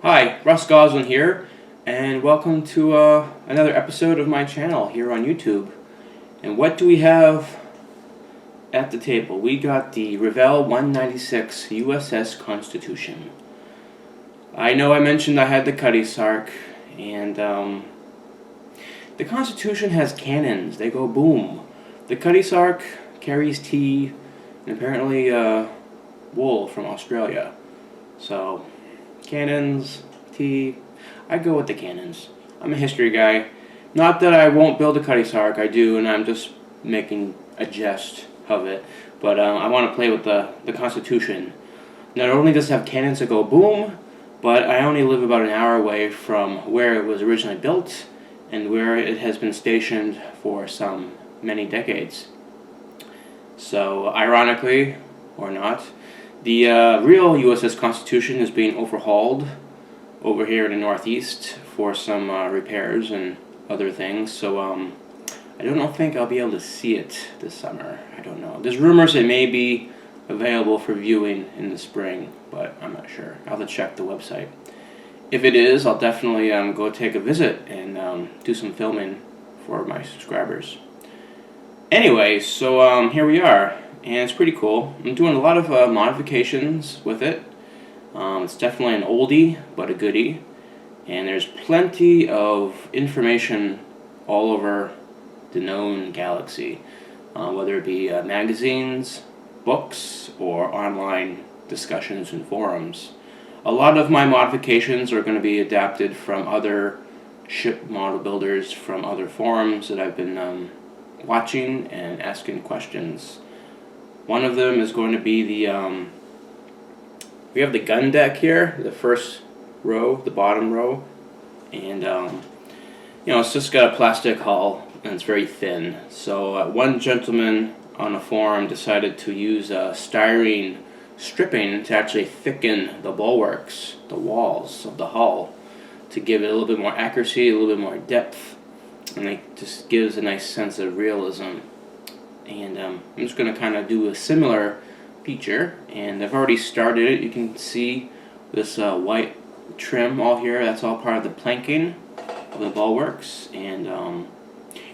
Hi, Russ Gosselin here, and welcome to another episode of my channel here on YouTube. And what do we have at the table? We got the Revell 196 USS Constitution. I know I mentioned I had the Cuddy Sark, and the Constitution has cannons. They go boom. The Cuddy Sark carries tea, and apparently wool from Australia. So, cannons, tea, I go with the cannons. I'm a history guy. Not that I won't build a Cuddy Sark, I do, and I'm just making a jest of it. But I want to play with the Constitution. Not only does it have cannons that go boom, but I only live about an hour away from where it was originally built and where it has been stationed for some many decades. So, ironically, or not, the real USS Constitution is being overhauled over here in the Northeast for some repairs and other things. So I don't think I'll be able to see it this summer. I don't know. There's rumors it may be available for viewing in the spring, but I'm not sure. I'll have to check the website. If it is, I'll definitely go take a visit and do some filming for my subscribers. Anyway, so here we are. And it's pretty cool. I'm doing a lot of modifications with it. It's definitely an oldie, but a goodie. And there's plenty of information all over the known galaxy, whether it be magazines, books, or online discussions and forums. A lot of my modifications are going to be adapted from other ship model builders from other forums that I've been watching and asking questions. One of them is going to be the, we have the gun deck here, the first row, the bottom row, and, it's just got a plastic hull, and it's very thin. So one gentleman on a forum decided to use styrene stripping to actually thicken the bulwarks, the walls of the hull, to give it a little bit more accuracy, a little bit more depth, and it just gives a nice sense of realism. And I'm just going to kind of do a similar feature, and I've already started it. You can see this white trim all here. That's all part of the planking of the bulwarks, and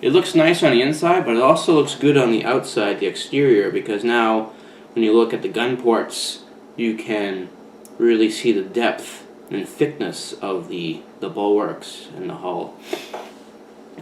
it looks nice on the inside, but it also looks good on the outside, the exterior, because now when you look at the gun ports, you can really see the depth and thickness of the bulwarks in the hull.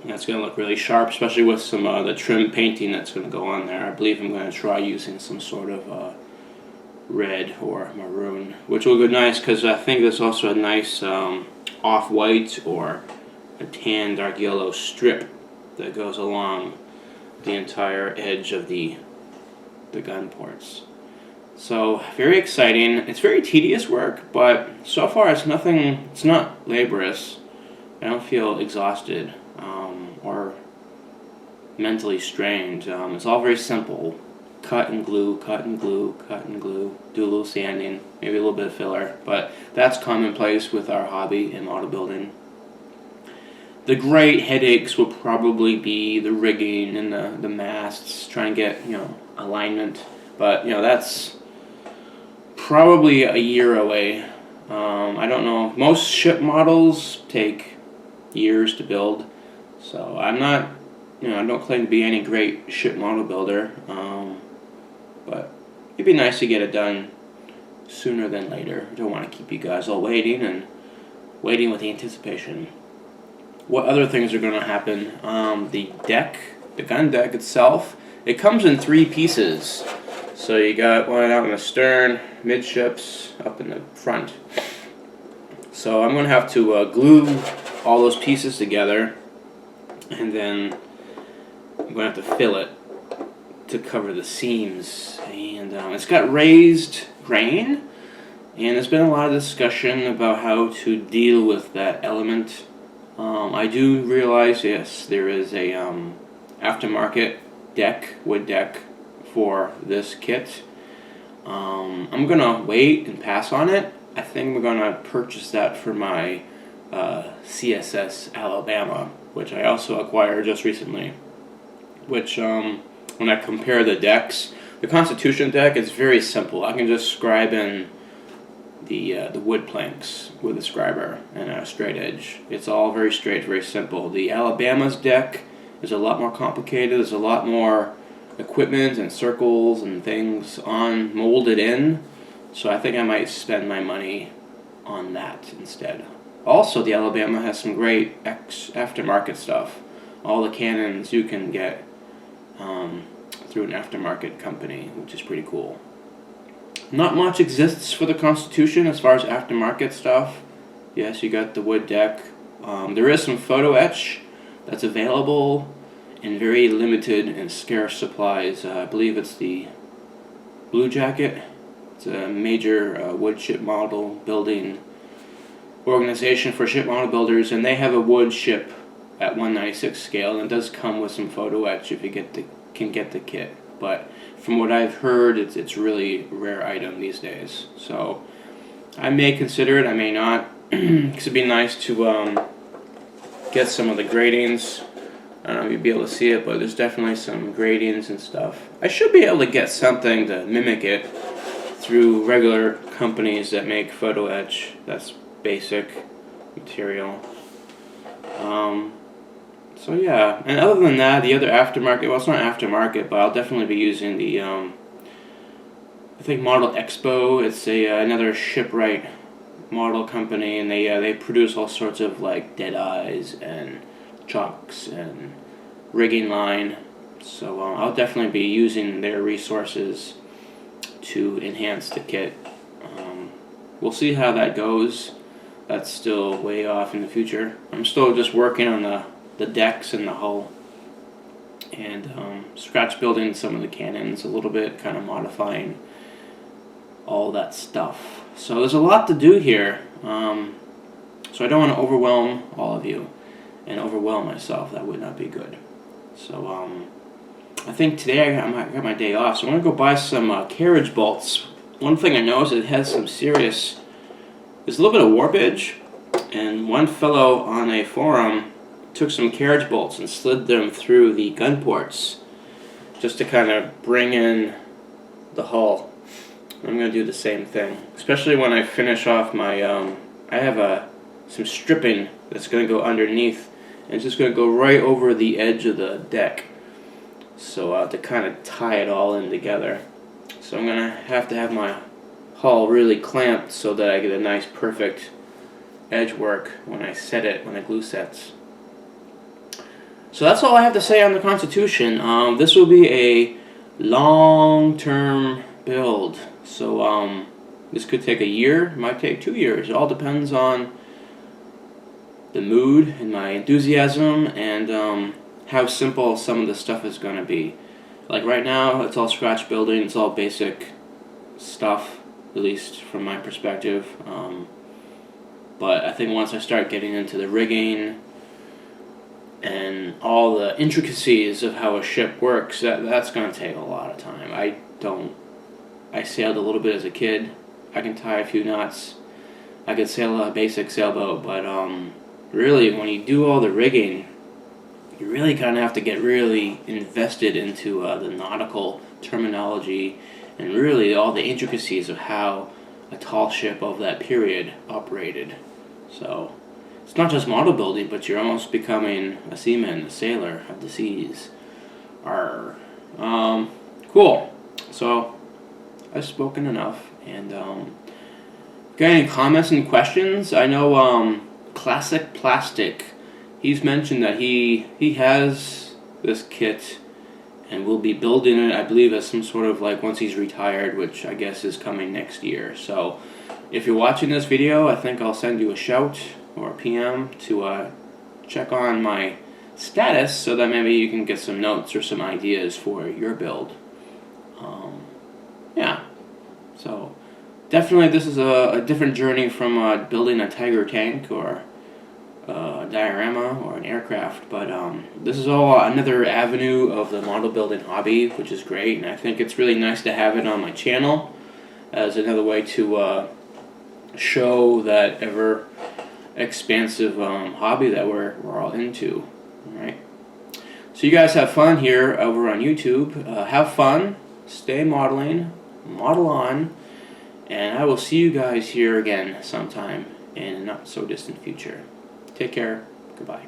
That's going to look really sharp, especially with some the trim painting that's going to go on there. I believe I'm going to try using some sort of red or maroon, which will go nice because I think there's also a nice off-white or a tan dark yellow strip that goes along the entire edge of the gun ports. So very exciting. It's very tedious work, but so far it's not laborious. I don't feel exhausted or mentally strained. It's all very simple. Cut and glue, cut and glue, cut and glue. Do a little sanding, maybe a little bit of filler, but that's commonplace with our hobby in model building. The great headaches will probably be the rigging and the masts, trying to get alignment, but that's probably a year away. I don't know. Most ship models take years to build, so I'm not, I don't claim to be any great ship model builder, but it'd be nice to get it done sooner than later. I don't want to keep you guys all waiting with anticipation. What other things are going to happen? The gun deck itself, it comes in 3 pieces. So you got one out in the stern, midships, up in the front. So I'm going to have to glue all those pieces together, and then I'm going to have to fill it to cover the seams. And it's got raised grain, and there's been a lot of discussion about how to deal with that element. I do realize, yes, there is a aftermarket wood deck for this kit. I'm gonna wait and pass on it. I think we're gonna purchase that for my CSS Alabama, which I also acquired just recently. Which when I compare the decks, the Constitution deck is very simple. I can just scribe in the wood planks with a scriber and a straight edge. It's all very straight, very simple. The Alabama's deck is a lot more complicated. There's a lot more equipment and circles and things on molded in. So I think I might spend my money on that instead. Also, the Alabama has some great aftermarket stuff. All the cannons you can get through an aftermarket company, which is pretty cool. Not much exists for the Constitution as far as aftermarket stuff. Yes, you got the wood deck. There is some photo etch that's available in very limited and scarce supplies. I believe it's the Blue Jacket. It's a major wood ship model building organization for ship model builders, and they have a wood ship at 1/96 scale, and it does come with some photo etch if you can get the kit. But from what I've heard, it's really a rare item these days. So I may consider it, I may not. Because it'd be nice to get some of the gratings. I don't know if you'd be able to see it, but there's definitely some gratings and stuff. I should be able to get something to mimic it through regular companies that make photo etch. That's basic material. So yeah, and other than that, the other aftermarket, well, it's not aftermarket, but I'll definitely be using the, I think Model Expo. It's another shipwright model company, and they produce all sorts of like dead eyes and chocks and rigging line. So I'll definitely be using their resources to enhance the kit. We'll see how that goes. That's still way off in the future. I'm still just working on the decks and the hull, and scratch building some of the cannons a little bit, kind of modifying all that stuff. So there's a lot to do here. So I don't want to overwhelm all of you and overwhelm myself. That would not be good. So I think today I got my day off, so I'm going to go buy some carriage bolts. One thing I noticed, it has some serious, there's a little bit of warpage, and one fellow on a forum took some carriage bolts and slid them through the gun ports just to kind of bring in the hull. I'm going to do the same thing, especially when I finish off my, I have some stripping that's going to go underneath, and it's just going to go right over the edge of the deck, so to kind of tie it all in together. So I'm going to have my hull really clamped so that I get a nice perfect edge work when I set it, when the glue sets. So that's all I have to say on the Constitution. This will be a long-term build. So this could take a year, it might take 2 years. It all depends on the mood and my enthusiasm and how simple some of the stuff is going to be. Like right now, it's all scratch building, it's all basic stuff, at least from my perspective. But I think once I start getting into the rigging and all the intricacies of how a ship works, that's going to take a lot of time. I sailed a little bit as a kid. I can tie a few knots. I could sail a basic sailboat, but really when you do all the rigging, you really kind of have to get really invested into the nautical terminology and really all the intricacies of how a tall ship of that period operated. So it's not just model building, but you're almost becoming a seaman, a sailor of the seas. Arr. Cool. So I've spoken enough, and got any comments and questions? I know Classic Plastic, he's mentioned that he has this kit and will be building it, I believe, as some sort of like once he's retired, which I guess is coming next year. So if you're watching this video, I think I'll send you a shout or a PM to check on my status so that maybe you can get some notes or some ideas for your build. Yeah, so definitely this is a different journey from building a Tiger tank or a diorama or an aircraft, but this is all another avenue of the model building hobby, which is great, and I think it's really nice to have it on my channel as another way to show that ever expansive hobby that we're all into. All right, so you guys have fun here over on YouTube. Have fun, stay modeling, model on, And I will see you guys here again sometime in a not so distant future. Take care. Goodbye.